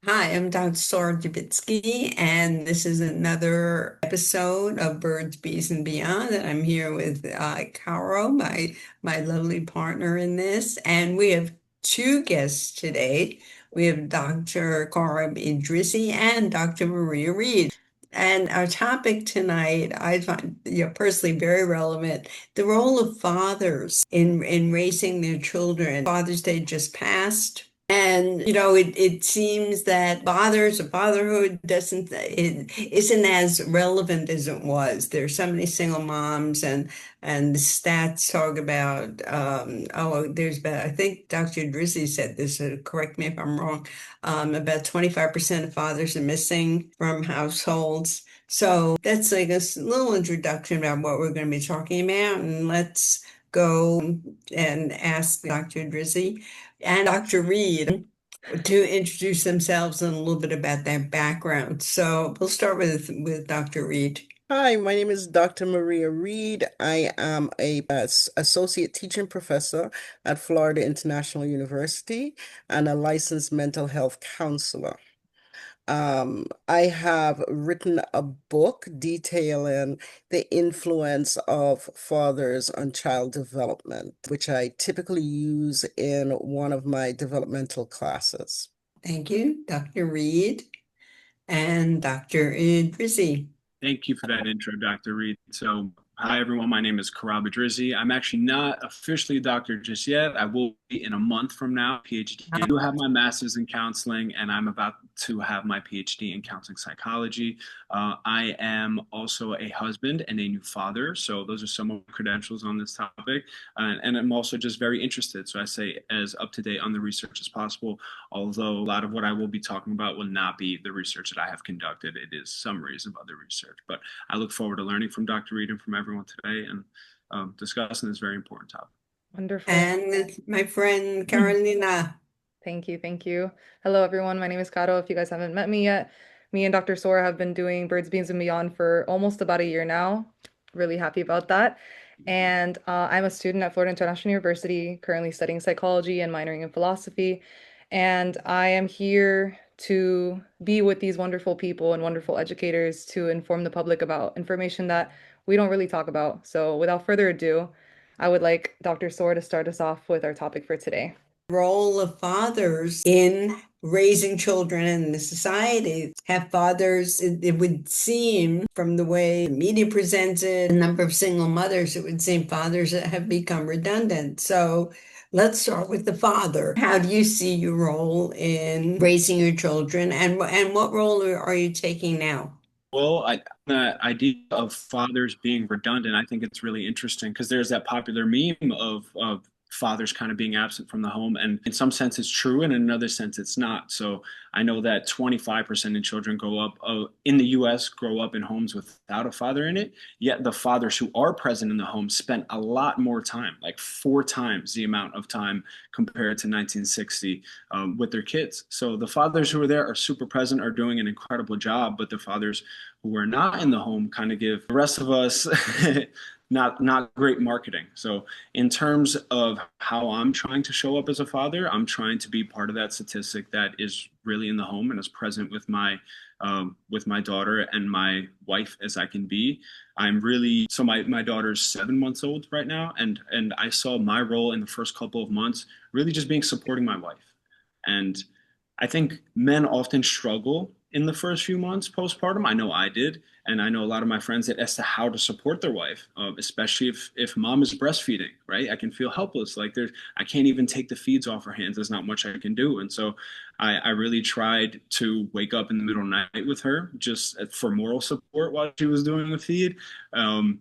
Hi, I'm Dr. Sora Jabitsky, and this is another episode of Birds, Bees, and Beyond. And I'm here with Caro, my lovely partner in this. And we have two guests today. We have Dr. Korab Idrizi and Dr. Maria Reid. And our topic tonight, I find, personally very relevant, the role of fathers in raising their children. Father's Day just passed. And it seems that fathers or fatherhood isn't as relevant as it was. There's so many single moms, and the stats talk about there's about, I think Dr. Idrizi said this, correct me if I'm wrong, about 25% of fathers are missing from households. So that's like little introduction about what we're going to be talking about, and let's go and ask Dr. Idrizi and Dr. Reid to introduce themselves and a little bit about their background. So we'll start with Dr. Reid. Hi, my name is Dr. Maria Reid. I am a associate teaching professor at Florida International University and a licensed mental health counselor. I have written a book detailing the influence of fathers on child development, which I typically use in one of my developmental classes. Thank you, Dr. Reid and Dr. Idrizi. Thank you for that intro, Dr. Reid. So, hi everyone. My name is Korab Idrizi. I'm actually not officially a doctor just yet. I will be in a month from now, PhD. I do have my master's in counseling, and I'm about to have my PhD in counseling psychology. I am also a husband and a new father. So, those are some of the credentials on this topic. And I'm also just very interested. So, I say as up to date on the research as possible, although a lot of what I will be talking about will not be the research that I have conducted. It is summaries of other research. But I look forward to learning from Dr. Reid and from everyone today and discussing this very important topic. Wonderful. And my friend Carolina. Thank you. Thank you. Hello, everyone. My name is Caro. If you guys haven't met me yet, me and Dr. Sora have been doing Birds, Beans, and Beyond for almost about a year now. Really happy about that. And I'm a student at Florida International University, currently studying psychology and minoring in philosophy. And I am here to be with these wonderful people and wonderful educators to inform the public about information that we don't really talk about. So without further ado, I would like Dr. Sora to start us off with our topic for today. Role of fathers in raising children in the society. Have fathers, it would seem from the way the media presents it, a number of single mothers, it would seem fathers have become redundant. So let's start with the father. How do you see your role in raising your children, and what role are you taking now? Well, the idea of fathers being redundant, I think it's really interesting because there's that popular meme of fathers kind of being absent from the home. And in some sense, it's true, and in another sense, it's not. So I know that 25% of children grow up in the US grow up in homes without a father in it. Yet the fathers who are present in the home spent a lot more time, like four times the amount of time compared to 1960 with their kids. So the fathers who are there are super present, are doing an incredible job, but the fathers who are not in the home kind of give the rest of us not great marketing. So in terms of how I'm trying to show up as a father, I'm trying to be part of that statistic that is really in the home and is present with my daughter and my wife as I can be. I'm really so my daughter's 7 months old right now, and I saw my role in the first couple of months really just being supporting my wife. And I think men often struggle in the first few months postpartum. I know I did, and I know a lot of my friends did as to how to support their wife, especially if mom is breastfeeding. Right, I can feel helpless. Like I can't even take the feeds off her hands. There's not much I can do, and so I really tried to wake up in the middle of the night with her just for moral support while she was doing the feed,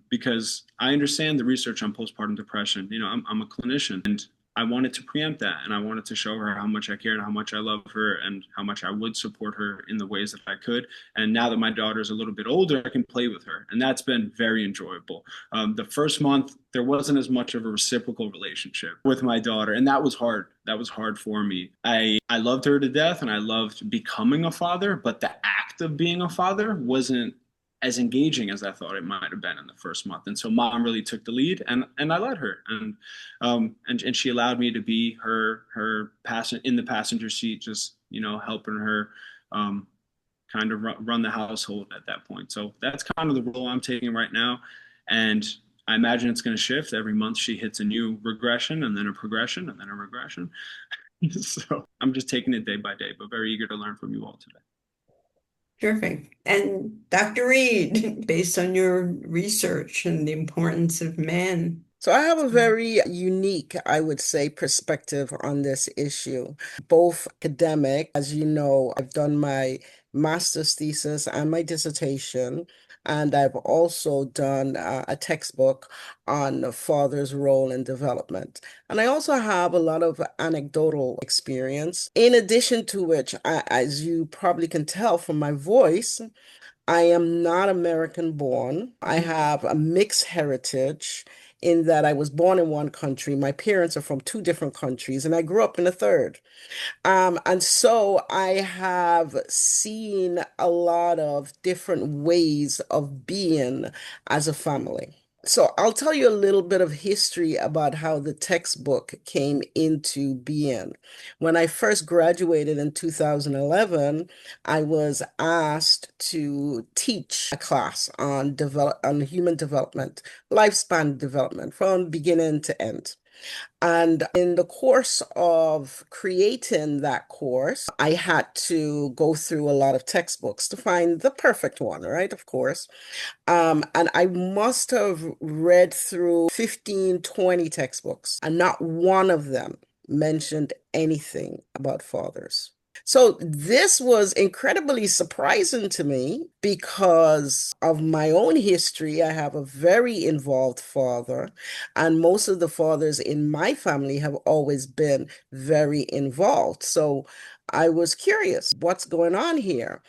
because I understand the research on postpartum depression. I'm a clinician, and I wanted to preempt that, and I wanted to show her how much I care and how much I love her and how much I would support her in the ways that I could. And now that my daughter's a little bit older, I can play with her, and that's been very enjoyable. The first month, there wasn't as much of a reciprocal relationship with my daughter, and that was hard. That was hard for me. I loved her to death, and I loved becoming a father, but the act of being a father wasn't as engaging as I thought it might have been in the first month. And so mom really took the lead, and I let her. And she allowed me to be her passenger in the passenger seat, just helping her um, kind of run the household at that point. So that's kind of the role I'm taking right now. And I imagine it's going to shift. Every month she hits a new regression and then a progression and then a regression. So I'm just taking it day by day, but very eager to learn from you all today. Terrific. And Dr. Reid, based on your research and the importance of men. So I have a very unique, I would say, perspective on this issue, both academic. As you know, I've done my master's thesis and my dissertation, and I've also done a textbook on the father's role in development. And I also have a lot of anecdotal experience, in addition to which, as you probably can tell from my voice, I am not American born. I have a mixed heritage in that I was born in one country. My parents are from two different countries, and I grew up in a third. And so I have seen a lot of different ways of being as a family. So I'll tell you a little bit of history about how the textbook came into being. When I first graduated in 2011, I was asked to teach a class on human development, lifespan development from beginning to end. And in the course of creating that course, I had to go through a lot of textbooks to find the perfect one, right? Of course. And I must have read through 15, 20 textbooks, and not one of them mentioned anything about fathers. So this was incredibly surprising to me because of my own history. I have a very involved father, and most of the fathers in my family have always been very involved. So I was curious, what's going on here?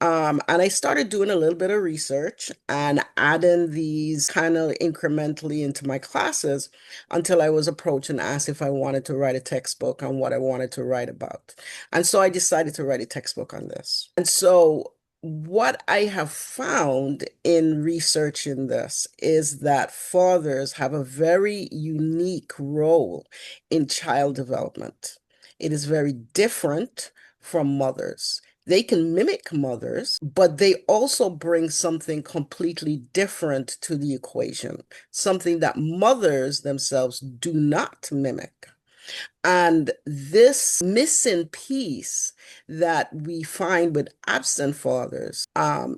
And I started doing a little bit of research and adding these kind of incrementally into my classes until I was approached and asked if I wanted to write a textbook on what I wanted to write about. And so I decided to write a textbook on this. And so what I have found in researching this is that fathers have a very unique role in child development. It is very different from mothers. They can mimic mothers, but they also bring something completely different to the equation, something that mothers themselves do not mimic. And this missing piece that we find with absent fathers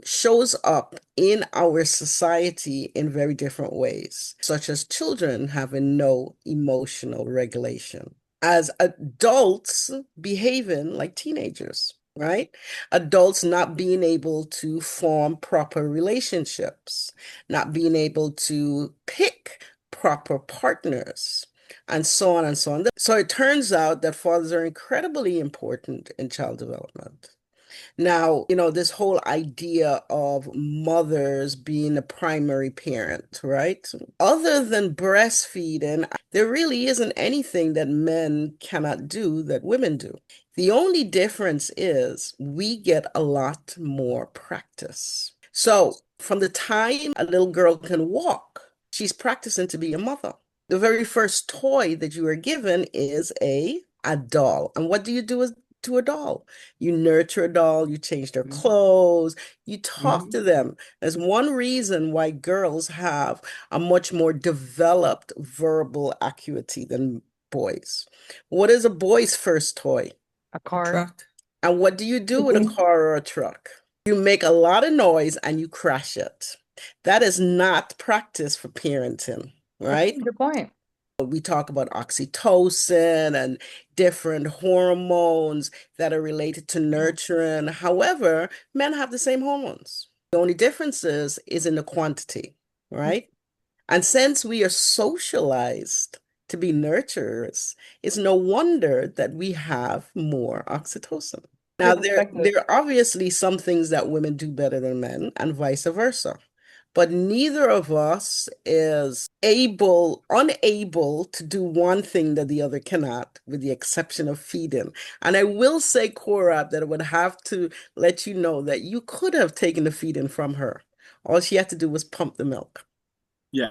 shows up in our society in very different ways, such as children having no emotional regulation, as adults behaving like teenagers, right? Adults not being able to form proper relationships, not being able to pick proper partners, and so on and so on. So it turns out that fathers are incredibly important in child development. Now, this whole idea of mothers being a primary parent, right? Other than breastfeeding, there really isn't anything that men cannot do that women do. The only difference is we get a lot more practice. So from the time a little girl can walk, she's practicing to be a mother. The very first toy that you are given is a doll. And what do you do to a doll? You nurture a doll, you change their clothes, you talk to them. There's one reason why girls have a much more developed verbal acuity than boys. What is a boy's first toy? A car. Truck. And what do you do with a car or a truck? You make a lot of noise and you crash it. That is not practice for parenting, right? Good point. We talk about oxytocin and different hormones that are related to nurturing. However, men have the same hormones. The only difference is in the quantity, right? And since we are socialized to be nurturers, it's no wonder that we have more oxytocin. Now, there are obviously some things that women do better than men, and vice versa. But neither of us is unable to do one thing that the other cannot, with the exception of feeding. And I will say, Korab, that I would have to let you know that you could have taken the feeding from her. All she had to do was pump the milk. Yeah,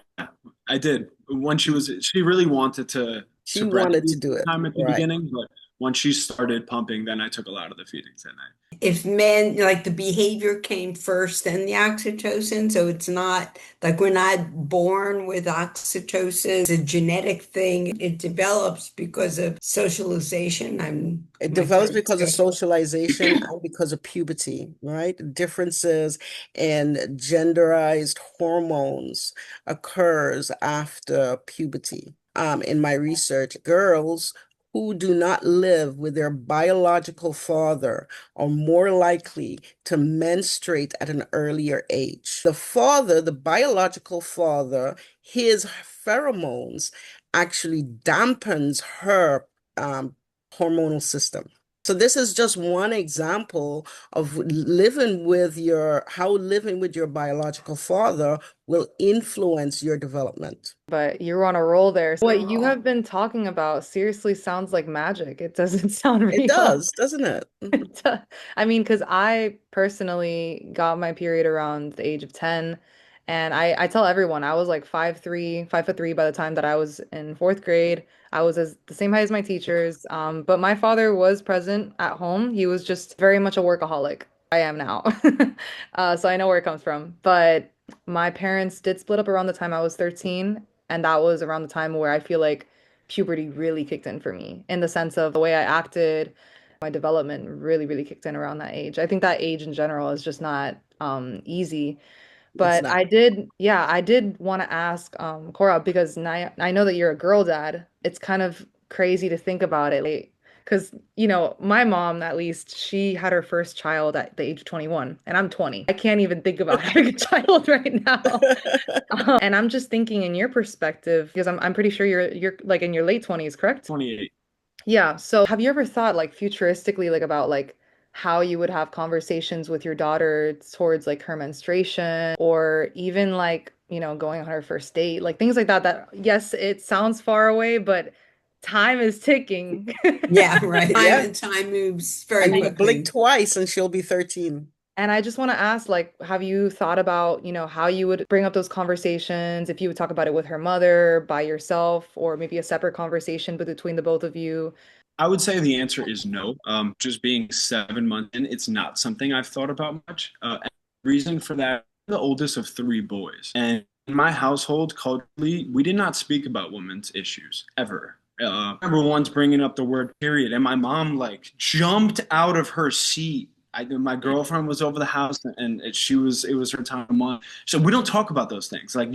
I did. When she really wanted She to wanted to breastfeed do it, time at the right? beginning, but once she started pumping, then I took a lot of the feedings at night. If men, like the behavior came first, then the oxytocin, so it's not like we're not born with oxytocin. It's a genetic thing. It develops because of socialization. It My develops throat's because of going. socialization and because of puberty, right? Differences in genderized hormones occurs after puberty. In my research, girls who do not live with their biological father are more likely to menstruate at an earlier age. The father, the biological father, his pheromones actually dampens her hormonal system. So this is just one example of how living with your biological father will influence your development. But you're on a roll there. So what you have been talking about seriously sounds like magic. It doesn't sound It real. does, doesn't it? It does. I mean, because I personally got my period around the age of 10. And I tell everyone I was like 5'3", 5'3" by the time that I was in fourth grade. I was the same height as my teachers. But my father was present at home. He was just very much a workaholic. I am now. So I know where it comes from. But my parents did split up around the time I was 13. And that was around the time where I feel like puberty really kicked in for me in the sense of the way I acted. My development really, really kicked in around that age. I think that age in general is just not easy. It's But not. I did want to ask Korab because I know that you're a girl dad. It's kind of crazy to think about it. Like, because, my mom, at least, she had her first child at the age of 21, and I'm 20. I can't even think about having a child right now. And I'm just thinking in your perspective, because I'm pretty sure you're like in your late 20s, correct? 28. Yeah. So have you ever thought like futuristically like about like how you would have conversations with your daughter towards like her menstruation or even like, going on her first date, like things like that yes, it sounds far away, but time is ticking. Yeah, right. Yeah. Time moves very And you blink quickly. twice and she'll be 13. And I just want to ask, like, have you thought about, how you would bring up those conversations, if you would talk about it with her mother, by yourself, or maybe a separate conversation but between the both of you? I would say the answer is no. Just being 7 months in, it's not something I've thought about much. And the reason for that, I'm the oldest of three boys. And in my household, culturally, we did not speak about women's issues ever. Everyone's bringing up the word period. And my mom, like, jumped out of her seat. My girlfriend was over the house and it was her time of month. So we don't talk about those things. Like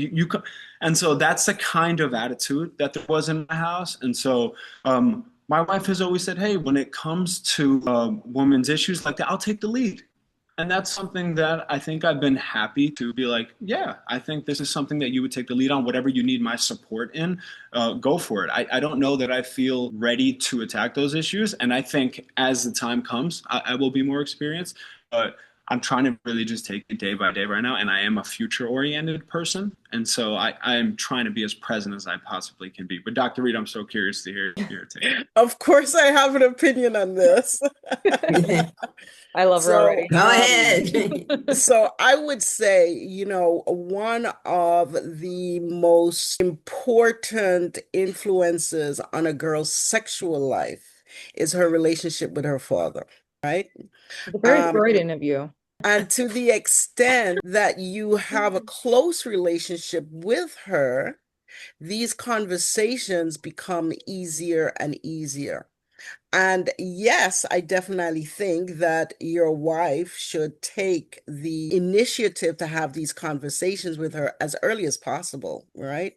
and so that's the kind of attitude that there was in my house. And so, my wife has always said, hey, when it comes to women's issues like that, I'll take the lead. And that's something that I think I've been happy to be like, yeah, I think this is something that you would take the lead on. Whatever you need my support in, go for it. I don't know that I feel ready to attack those issues. And I think as the time comes, I will be more experienced. But I'm trying to really just take it day by day right now. And I am a future oriented person. And so I am trying to be as present as I possibly can be. But Dr. Reid, I'm so curious to hear your take. Of course, I have an opinion on this. I love her So, already. Go ahead. so I would say, one of the most important influences on a girl's sexual life is her relationship with her father, right? It's very Um, Freudian of you. and to the extent that you have a close relationship with her, these conversations become easier and easier. And yes, I definitely think that your wife should take the initiative to have these conversations with her as early as possible, right?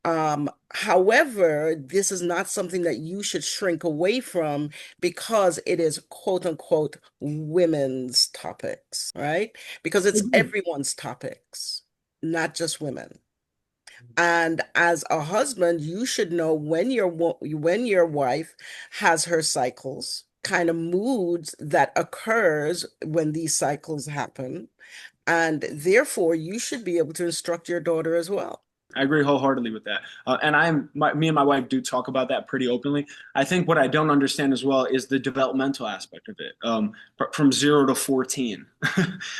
However, this is not something that you should shrink away from because it is quote unquote women's topics, right? Because it's everyone's topics, not just women. And as a husband, you should know when your wife has her cycles, kind of moods that occurs when these cycles happen. And therefore, you should be able to instruct your daughter as well. I agree wholeheartedly with that. And me and my wife do talk about that pretty openly. I think what I don't understand as well is the developmental aspect of it, from 0 to 14.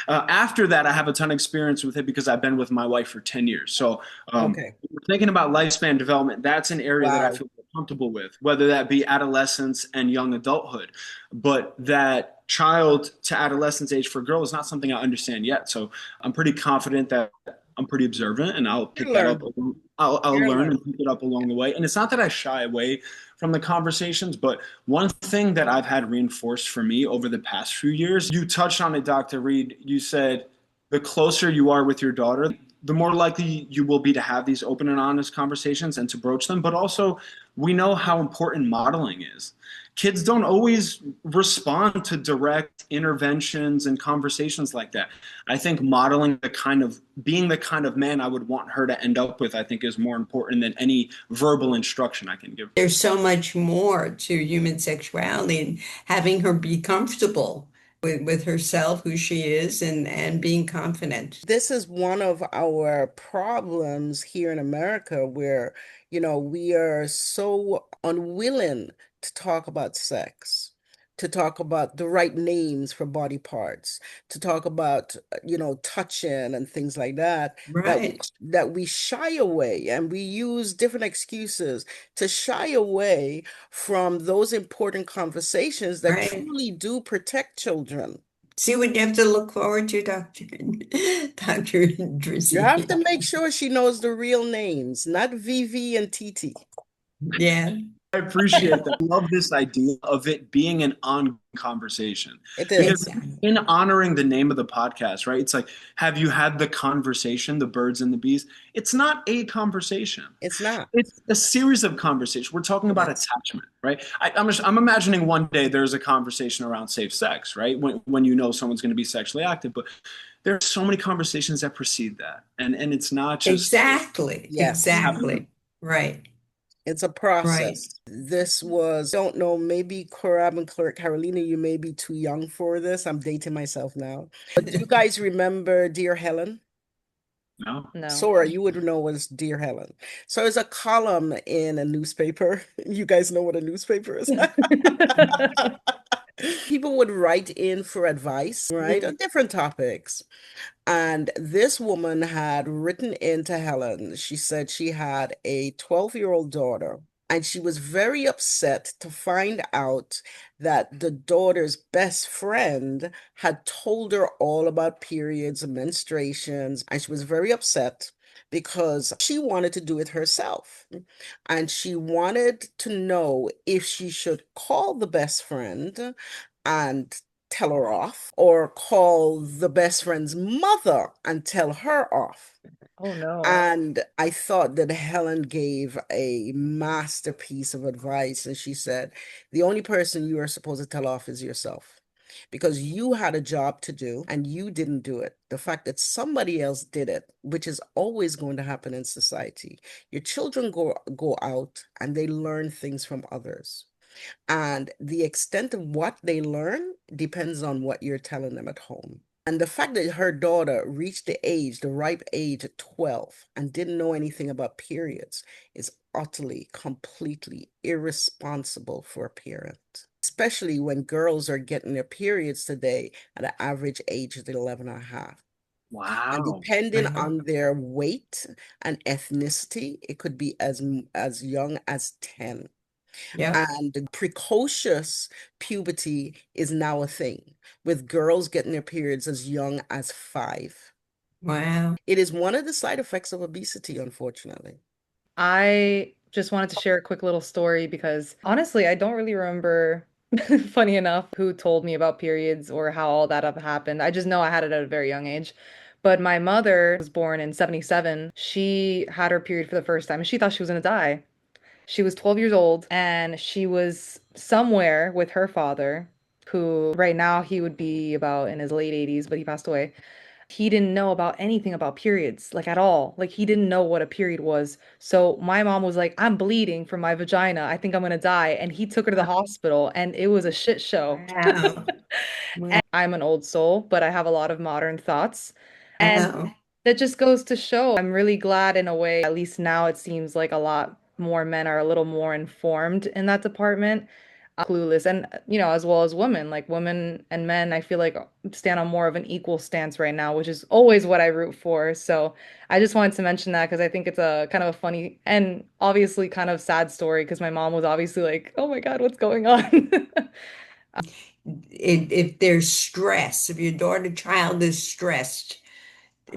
After that, I have a ton of experience with it because I've been with my wife for 10 years. So, Okay. we're thinking about lifespan development. That's an area that I Wow. feel comfortable with, whether that be adolescence and young adulthood. But that child to adolescence age for girls is not something I understand yet. So I'm pretty confident that I'm pretty observant, and I'll You pick that up. learn. I'll You're learn learning. and pick it up along the way. And it's not that I shy away from the conversations, but one thing that I've had reinforced for me over the past few years, you touched on it, Dr. Reid. You said the closer you are with your daughter, the more likely you will be to have these open and honest conversations and to broach them. But also, we know how important modeling is. Kids don't always respond to direct interventions and conversations like that. I think modeling being the kind of man I would want her to end up with, I think is more important than any verbal instruction I can give. There's so much more to human sexuality and having her be comfortable with herself, who she is, and being confident. This is one of our problems here in America where, we are so unwilling to talk about sex, to talk about the right names for body parts, to talk about, touching and things like that, Right, that we shy away and we use different excuses to shy away from those important conversations that right. truly do protect children. See what you have to look forward to, Dr. You have to Idrizi. make sure she knows the real names, not Vivi and Titi. Yeah, I appreciate that. I love this idea of it being an ongoing conversation It because is. exactly. in honoring the name of the podcast, right? It's like, have you had the conversation, the birds and the bees? It's not a conversation. It's not. It's a series of conversations. We're talking It about is. attachment, right? I'm imagining one day there's a conversation around safe sex, right? When you know someone's going to be sexually active, but there are so many conversations that precede that, and it's not just Exactly, Yes. happening. exactly. Right, It's a right. process. This was, don't know, maybe Korab and Carolina, you may be too young for this. I'm dating myself now. But do you guys remember Dear Helen? No. No. Sora, you would know what is Dear Helen. So it's a column in a newspaper. You guys know what a newspaper is? People would write in for advice, right, on different topics. And this woman had written into Helen. She said she had a 12-year-old daughter, and she was very upset to find out that the daughter's best friend had told her all about periods and menstruations. And she was very upset because she wanted to do it herself. And she wanted to know if she should call the best friend and tell her off, or call the best friend's mother and tell her off. Oh no. And I thought that Helen gave a masterpiece of advice. And she said, the only person you are supposed to tell off is yourself, because you had a job to do and you didn't do it. The fact that somebody else did it, which is always going to happen in society. Your children go out and they learn things from others. And the extent of what they learn depends on what you're telling them at home. And the fact that her daughter reached the ripe age at 12 and didn't know anything about periods is utterly, completely irresponsible for a parent, especially when girls are getting their periods today at an average age of 11 and a half. And Wow. depending Wow. on their weight and ethnicity, it could be as young as 10. Yep. And precocious puberty is now a thing, with girls getting their periods as young as 5. Wow. It is one of the side effects of obesity, unfortunately. I just wanted to share a quick little story because honestly, I don't really remember, funny enough, who told me about periods or how all that happened. I just know I had it at a very young age. But my mother was born in 77. She had her period for the first time and she thought she was gonna die. She was 12 years old and she was somewhere with her father, who right now he would be about in his late 80s, but he passed away. He didn't know about anything about periods, like at all. Like he didn't know what a period was. So my mom was like, I'm bleeding from my vagina. I think I'm gonna die. And he took her to the hospital and it was a shit show. Wow. Wow. And I'm an old soul, but I have a lot of modern thoughts. And Wow. that just goes to show I'm really glad in a way, at least now it seems like a lot more men are a little more informed in that department. clueless. And, as well as women, like women and men, I feel like stand on more of an equal stance right now, which is always what I root for. So I just wanted to mention that because I think it's a kind of a funny and obviously kind of sad story because my mom was obviously like, oh my God, what's going on? If there's stress, if your daughter child is stressed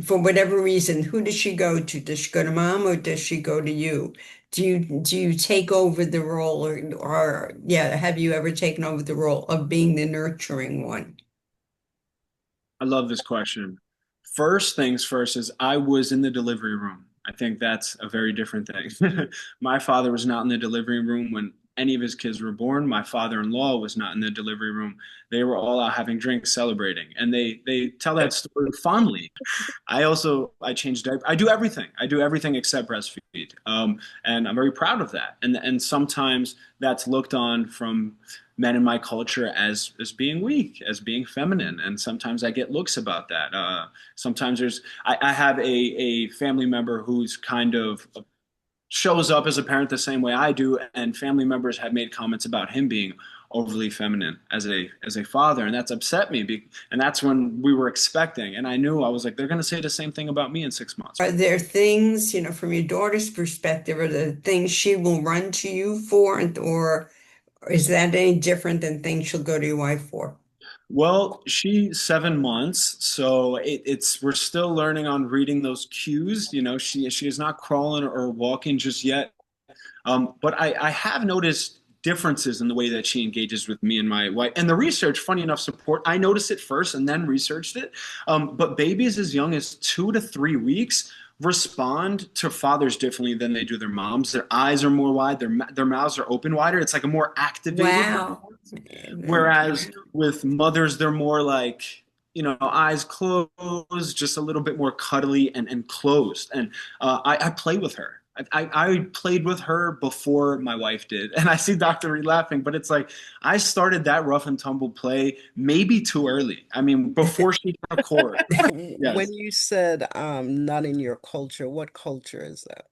for whatever reason, who does she go to? Does she go to mom or does she go to you? Do you take over the role or yeah, have you ever taken over the role of being the nurturing one? I love this question. First things first is I was in the delivery room. I think that's a very different thing. My father was not in the delivery room when any of his kids were born. My father-in-law was not in the delivery room. They were all out having drinks, celebrating, and they tell that story fondly. I change diapers. I do everything. I do everything except breastfeed. And I'm very proud of that. And sometimes that's looked on from men in my culture as being weak, as being feminine. And sometimes I get looks about that. Sometimes I have a family member who's kind of shows up as a parent the same way I do, and family members have made comments about him being overly feminine as a father, and that's upset me. And that's when we were expecting, and I knew I was like, they're going to say the same thing about me in 6 months. Are there things, from your daughter's perspective, are there things she will run to you for, or is that any different than things she'll go to your wife for? Well, she's 7 months, so it's we're still learning on reading those cues. She is not crawling or walking just yet. But I have noticed differences in the way that she engages with me and my wife. And the research, funny enough, support. I noticed it first and then researched it. But babies as young as 2 to 3 weeks respond to fathers differently than they do their moms. Their eyes are more wide. Their mouths are open wider. It's like a more activated Wow. response. Whereas with mothers, they're more like, eyes closed, just a little bit more cuddly and closed. And I play with her. I played with her before my wife did. And I see Dr. Reid laughing, but it's like I started that rough and tumble play maybe too early. I mean, before she took Korab. Yes. When you said not in your culture, what culture is that?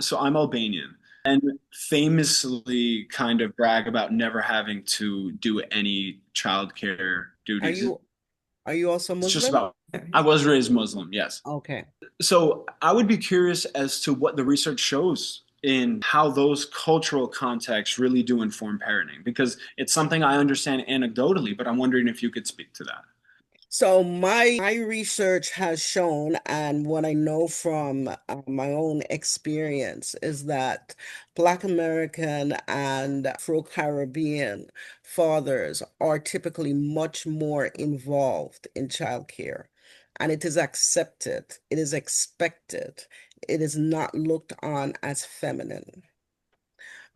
So I'm Albanian and famously kind of brag about never having to do any childcare Are duties. you are you also It's just Muslim? about, I was raised Muslim, yes. Okay. So I would be curious as to what the research shows in how those cultural contexts really do inform parenting, because it's something I understand anecdotally, but I'm wondering if you could speak to that. So my research has shown, and what I know from my own experience is that Black American and Afro-Caribbean fathers are typically much more involved in childcare, and it is accepted, it is expected, it is not looked on as feminine.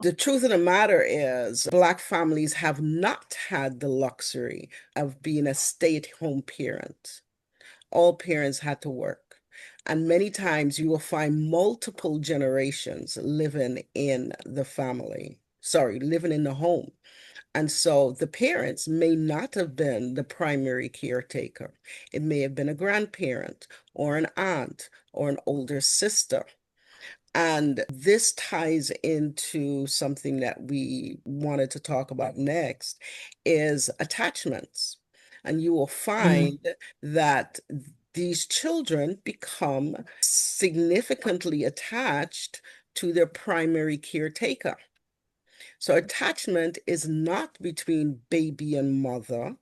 The truth of the matter is, Black families have not had the luxury of being a stay-at-home parent. All parents had to work. And many times you will find multiple generations living in the family, sorry, living in the home. And so the parents may not have been the primary caretaker. It may have been a grandparent or an aunt or an older sister. And this ties into something that we wanted to talk about next is attachments. And you will Mm. find that these children become significantly attached to their primary caretaker. So attachment is not between baby and mother,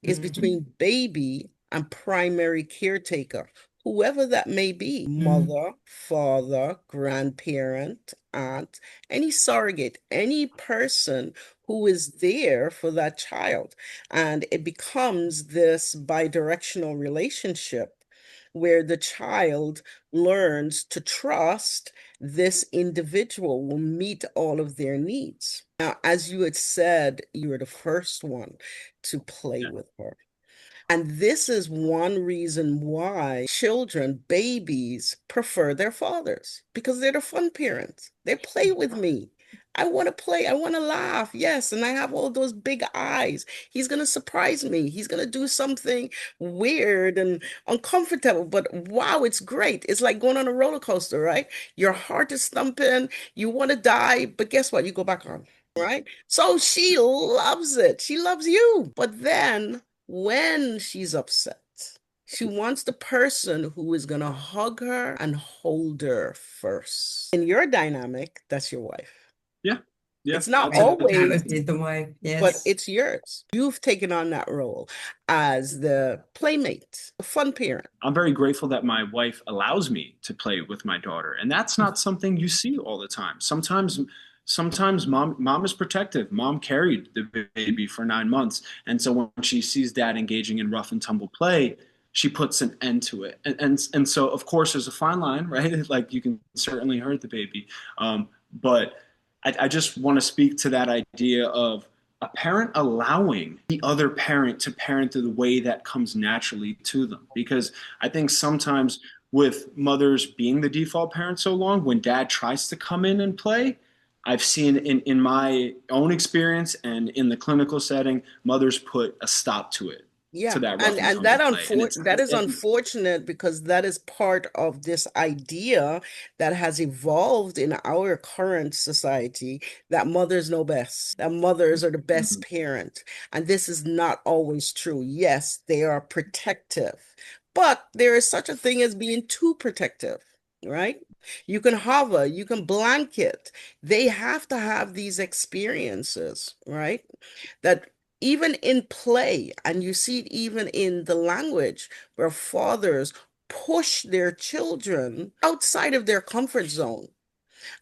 is Mhm. between baby and primary caretaker, whoever that may be, Mm. mother, father, grandparent, aunt, any surrogate, any person who is there for that child. And it becomes this bidirectional relationship where the child learns to trust this individual will meet all of their needs. Now, as you had said, you were the first one to play Yeah. with her. And this is one reason why children, babies, prefer their fathers because they're the fun parents. They play with me. I want to play. I want to laugh. Yes. And I have all those big eyes. He's going to surprise me. He's going to do something weird and uncomfortable. But wow, it's great. It's like going on a roller coaster, right? Your heart is thumping. You want to die. But guess what? You go back on. right? So she loves it. She loves you. But then when she's upset, she wants the person who is going to hug her and hold her first. In your dynamic, that's your wife. Yeah. Yeah. It's not That's it. Right. That always, would be the wife. but Yes. it's yours. You've taken on that role as the playmate, the fun parent. I'm very grateful that my wife allows me to play with my daughter. And that's not something you see all the time. Sometimes mom is protective. Mom carried the baby for 9 months. And so when she sees dad engaging in rough and tumble play, she puts an end to it. And so of course there's a fine line, right? Like you can certainly hurt the baby. But I just want to speak to that idea of a parent allowing the other parent to parent the way that comes naturally to them. Because I think sometimes with mothers being the default parent so long, when dad tries to come in and play, I've seen in my own experience and in the clinical setting, mothers put a stop to Yeah, that rough and and tumble play. And it's that is unfortunate because that is part of this idea that has evolved in our current society that mothers know best, that mothers are the best Mhm. parent. And this is not always true. Yes, they are protective, but there is such a thing as being too protective, right? You can hover, you can blanket. They have to have these experiences, right? That even in play, and you see it even in the language where fathers push their children outside of their comfort zone.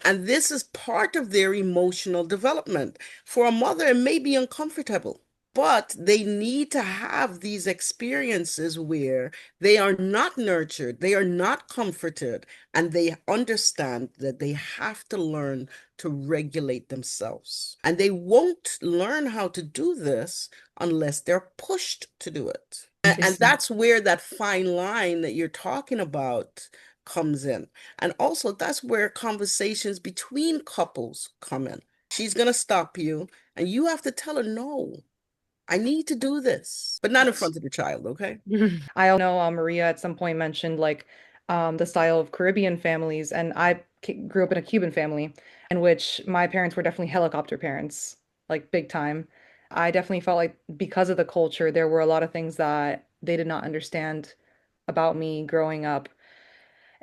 And this is part of their emotional development. For a mother, it may be uncomfortable, but they need to have these experiences where they are not nurtured, they are not comforted, and they understand that they have to learn to regulate themselves. And they won't learn how to do this unless they're pushed to do it. And Interesting. that's where that fine line that you're talking about comes in. And also, that's where conversations between couples come in. She's going to stop you, and you have to tell her, no, I need to do this, but not in Yes. front of the child, okay? I know Maria at some point mentioned like the style of Caribbean families, and I grew up in a Cuban family in which my parents were definitely helicopter parents, like big time. I definitely felt like because of the culture, there were a lot of things that they did not understand about me growing up.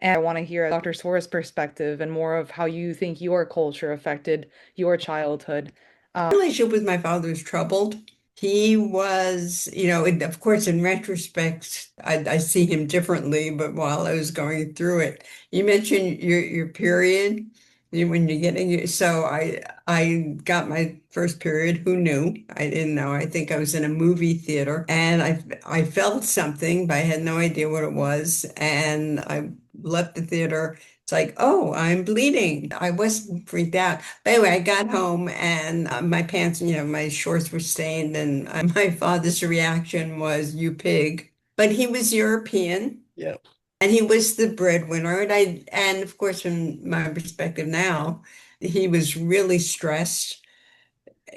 And I want to hear Dr. Sora's perspective and more of how you think your culture affected your childhood. Relationship with my father was troubled. He was, of course, in retrospect, I see him differently, but while I was going through it, you mentioned your period, when you're getting your, so I got my first period. Who knew? I didn't know. I think I was in a movie theater and I felt something, but I had no idea what it was. And I left the theater. It's like, oh, I'm bleeding. I wasn't freaked out. But anyway, I got home and my pants, my shorts were stained, and my father's reaction was, "You pig." But he was European Yeah. and he was the breadwinner. And of course, from my perspective now, he was really stressed.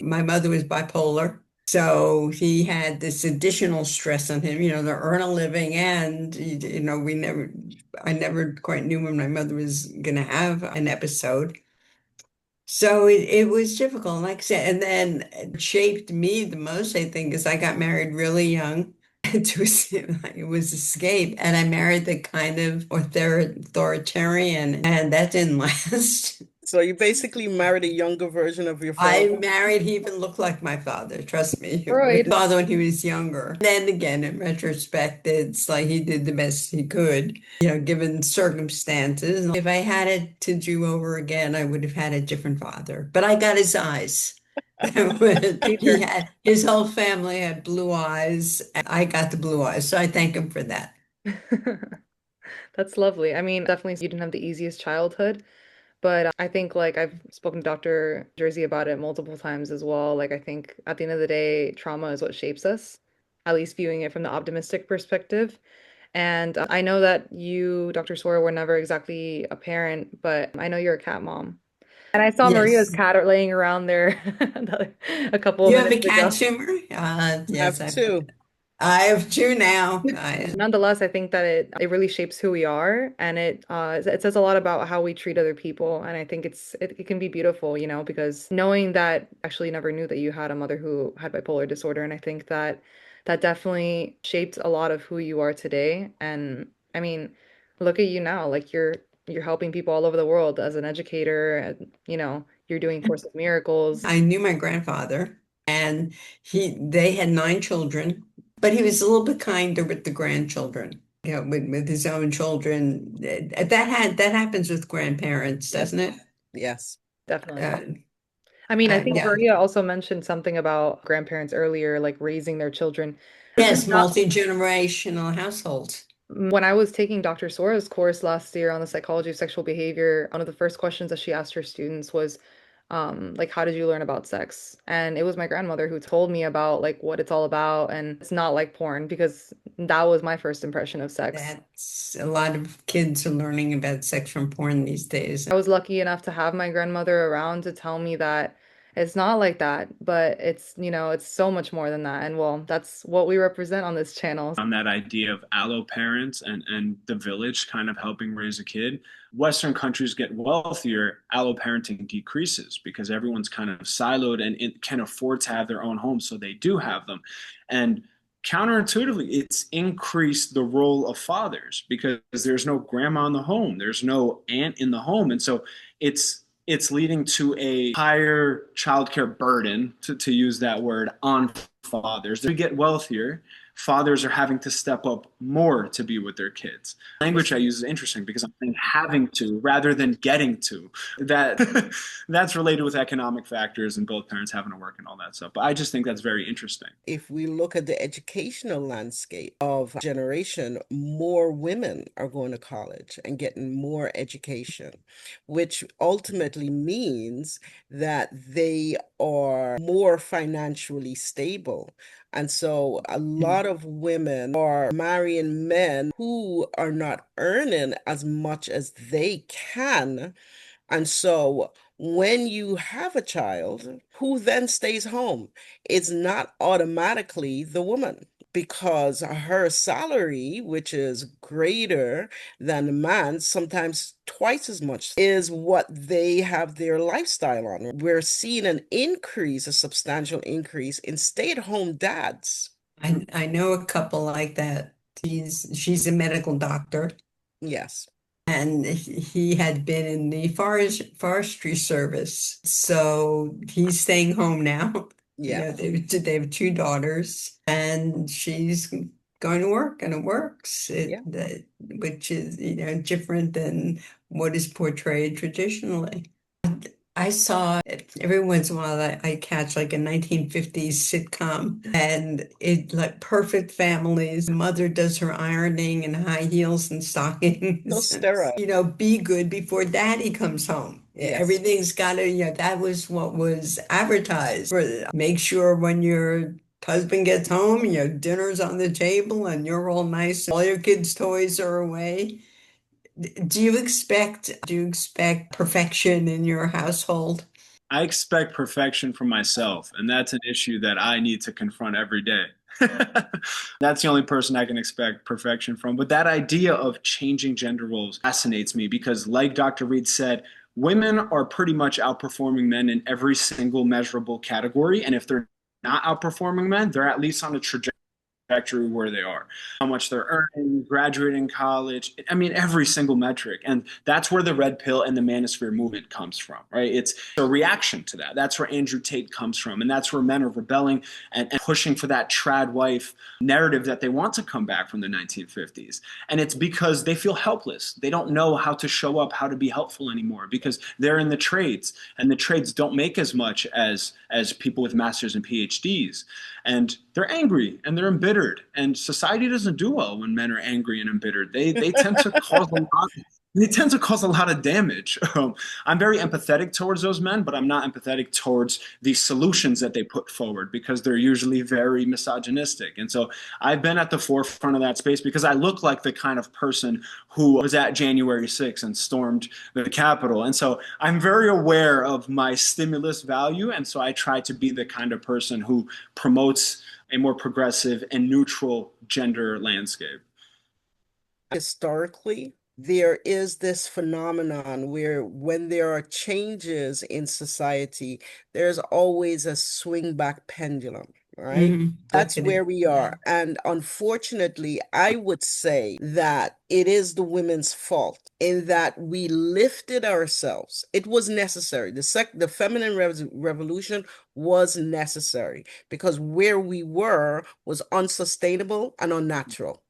My mother was bipolar. So he had this additional stress on him, to earn a living. And, I never quite knew when my mother was going to have an episode. So it was difficult, like I said, and then it shaped me the most, I think, is I got married really young. It was escape, and I married the kind of authoritarian, and that didn't last. So you basically married a younger version of your I father. married, he even looked like my father, trust me, my Freud. father when he was younger. Then again, in retrospect, it's like he did the best he could, given circumstances. If I had it to do over again, I would have had a different father. But I got his eyes. He Teacher. had his whole family had blue eyes, and I got the blue eyes. So I thank him for that. That's lovely. I mean, definitely you didn't have the easiest childhood, but I think like I've spoken to Dr. Jersey about it multiple times as well. Like I think at the end of the day, trauma is what shapes us, at least viewing it from the optimistic perspective. And I know that you, Dr. Sora, were never exactly a parent, but I know you're a cat mom. And I saw Maria's Yes. cat laying around there a couple of You have a minutes cat ago. tumor? I Yes, have two. I have two now. Nonetheless, I think that it really shapes who we are, and it says a lot about how we treat other people. And I think it can be beautiful, because knowing that I actually never knew that you had a mother who had bipolar disorder, and I think that that definitely shaped a lot of who you are today. And I mean, look at you now, like you're helping people all over the world as an educator, and you're doing Course of Miracles. I knew my grandfather, and they had nine children, but he was a little bit kinder with the grandchildren. With his own children. That happens with grandparents, Yes. doesn't it? Yes. Definitely. Uh, I mean, I think yeah. Maria also mentioned something about grandparents earlier, like raising their children. Yes, Not- multi-generational households. When I was taking Dr. Sora's course last year on the psychology of sexual behavior, one of the first questions that she asked her students was, like, how did you learn about sex? And it was my grandmother who told me about like what it's all about, and it's not like porn because that was my first impression of sex. That's a lot of kids are learning about sex from porn these days. I was lucky enough to have my grandmother around to tell me that it's not like that, but it's so much more than that. And well, that's what we represent on this channel. On that idea of allo parents and the village kind of helping raise a kid. Western countries get wealthier, allo parenting decreases because everyone's kind of siloed and it can afford to have their own homes, so they do have them. And counterintuitively, it's increased the role of fathers because there's no grandma in the home, there's no aunt in the home, and so it's leading to a higher childcare burden, to use that word, on fathers. They get wealthier, fathers are having to step up more to be with their kids. Language I use is interesting because I'm saying having to rather than getting to. That that's related with economic factors and both parents having to work and all that stuff. But I just think that's very interesting. If we look at the educational landscape of generation, more women are going to college and getting more education, which ultimately means that they are more financially stable. And so a lot of women are marrying men who are not earning as much as they can. And so when you have a child, who then stays home? It's not automatically the woman because her salary, which is greater than the man's, sometimes twice as much, is what they have their lifestyle on. We're seeing an increase, a substantial increase in stay-at-home dads. I know a couple like that. She's a medical doctor, Yes. and he had been in the forestry service, so he's staying home now. Yeah. They have two daughters, and she's going to work, and it works. Yeah. Which is different than what is portrayed traditionally. I saw it every once in a while. I catch like a 1950s sitcom, and it like perfect families. Mother does her ironing in high heels and So stockings. sterile. Be good before daddy comes home. Yes. Everything's got to, that was what was advertised. Make sure when your husband gets home, dinner's on the table and you're all nice. All your kids' toys are away. Do you expect perfection in your household? I expect perfection from myself, and that's an issue that I need to confront every day. That's the only person I can expect perfection from. But that idea of changing gender roles fascinates me because, like Dr. Reid said, women are pretty much outperforming men in every single measurable category. And if they're not outperforming men, they're at least on a trajectory where they are, how much they're earning, graduating college. I mean, every single metric. And that's where the red pill and the manosphere movement comes from, right? It's a reaction to that. That's where Andrew Tate comes from. And that's where men are rebelling and pushing for that trad wife narrative that they want to come back from the 1950s. And it's because they feel helpless. They don't know how to show up, how to be helpful anymore because they're in the trades and the trades don't make as much as people with masters and PhDs. And they're angry and they're embittered. And society doesn't do well when men are angry and embittered. They tend to cause a lot They tend to cause a lot of damage. I'm very empathetic towards those men, but I'm not empathetic towards the solutions that they put forward because they're usually very misogynistic. And so I've been at the forefront of that space because I look like the kind of person who was at January 6th and stormed the Capitol. And so I'm very aware of my stimulus value. And so I try to be the kind of person who promotes a more progressive and neutral gender landscape. Historically, there is this phenomenon where when there are changes in society, there's always a swing back pendulum, right? Look That's at where it. we Yeah. are. And unfortunately, I would say that it is the women's fault in that we lifted ourselves. It was necessary. The feminine revolution was necessary because where we were was unsustainable and unnatural.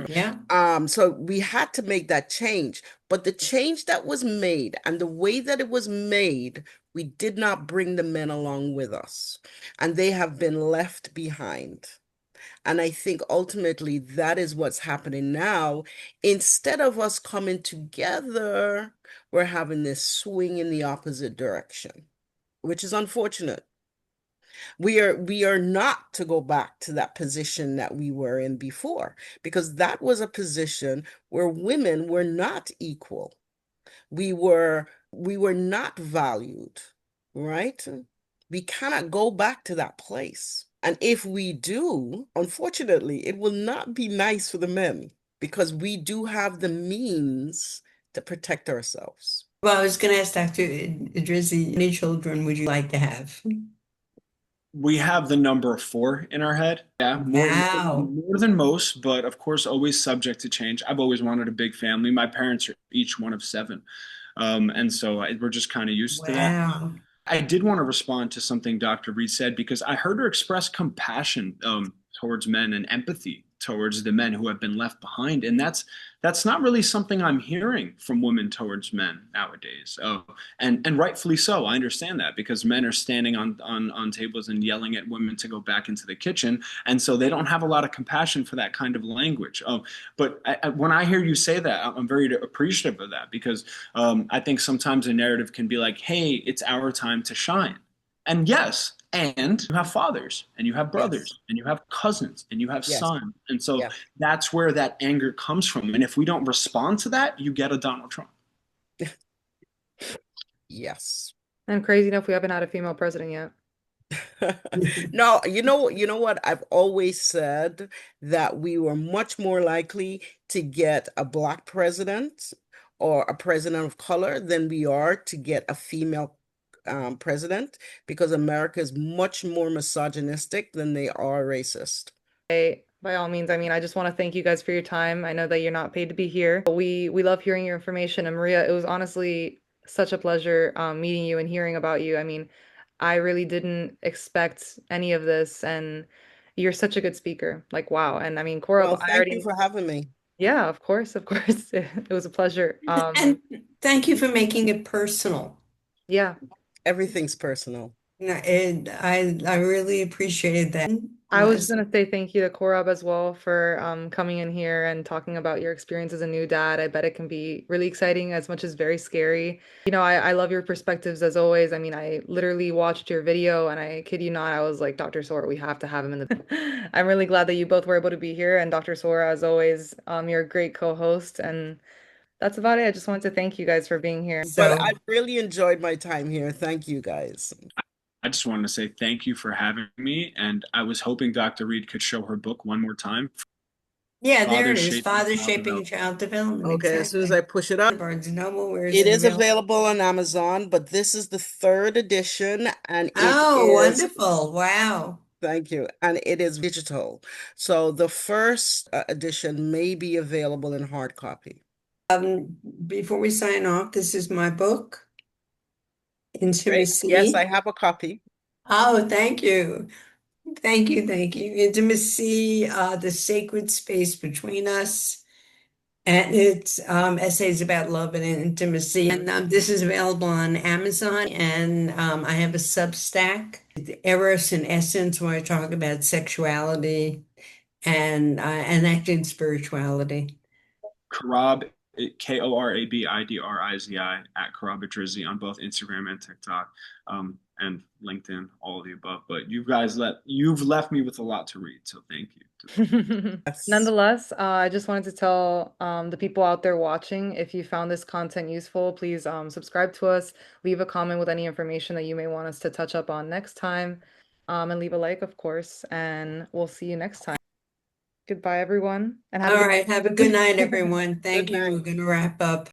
Yeah. So we had to make that change. But the change that was made and the way that it was made, we did not bring the men along with us. And they have been left behind. And I think ultimately that is what's happening now. Instead of us coming together, we're having this swing in the opposite direction, which is unfortunate. We are not to go back to that position that we were in before, because that was a position where women were not equal. We were not valued, right? We cannot go back to that place. And if we do, unfortunately, it will not be nice for the men because we do have the means to protect ourselves. Well, I was going to ask Dr. Idrizi, how many children would you like to have? We have the number four in our head. Yeah, Wow. more than most, but of course, always subject to change. I've always wanted a big family. My parents are each one of seven. And so we're just kind of used to that. Wow. I did want to respond to something Dr. Reid said because I heard her express compassion towards men and empathy towards the men who have been left behind, and that's not really something I'm hearing from women towards men nowadays. And rightfully so. I understand that because men are standing on tables and yelling at women to go back into the kitchen, and so they don't have a lot of compassion for that kind of language. But when I hear you say that, I'm very appreciative of that because I think sometimes a narrative can be like, hey, it's our time to shine. And yes, and you have fathers and you have Yes. brothers and you have cousins and you have Yes. sons. And so Yeah. that's where that anger comes from. And if we don't respond to that, you get a Donald Trump. Yes. And crazy enough, we haven't had a female president yet. No, you know what? I've always said that we were much more likely to get a black president or a president of color than we are to get a female president because America is much more misogynistic than they are racist. By all means, I mean, I just want to thank you guys for your time. I know that you're not paid to be here. We love hearing your information. And Maria, it was honestly such a pleasure meeting you and hearing about you. I mean, I really didn't expect any of this, and you're such a good speaker. Like, wow. And I mean, Korab, Well, I thank you already, for having me. yeah, of course, of course. It was a pleasure. And thank you for making it personal. Yeah. Everything's personal. No, I really appreciated that. I was just gonna say thank you to Korab as well for coming in here and talking about your experience as a new dad. I bet it can be really exciting as much as very scary. You know, I love your perspectives as always. I mean, I literally watched your video and I kid you not, I was like, Dr. Sora, we have to have him in the I'm really glad that you both were able to be here. And Dr. Sora, as always, you're a great co-host. And that's about it. I just wanted to thank you guys for being here. But So, I really enjoyed my time here. Thank you guys. I just wanted to say thank you for having me. And I was hoping Dr. Reid could show her book one more time. yeah, there it Fathers is. Shaping Father Child Shaping Development. Child Development. Okay, as soon as I Exactly. push it up, Barnes and Noble, where is it it is available? available on Amazon, but this is the third edition and it Oh, is, wonderful. Wow. thank you, and it is digital. So the first edition may be available in hard copy. Before we sign off, this is my book, Great. Yes, I Intimacy. have a copy. Oh, thank you. Thank you. Thank you. Intimacy, the sacred space between us. And it's essays about love and intimacy. And this is available on Amazon. And I have a Substack, Eros and Essence, where I talk about sexuality and acting spirituality. Korab KORABIDRIZI at Korab Idrizi on both Instagram and TikTok, and LinkedIn, all of the above. But you've left me with a lot to read, so thank you. Yes. Nonetheless, I just wanted to tell the people out there watching, if you found this content useful, please subscribe to us, leave a comment with any information that you may want us to touch up on next time, and leave a like, of course, and we'll see you next time. Goodbye, everyone, and have a All good right. Have a good night, everyone. Good Thank you. night. We're going to wrap up.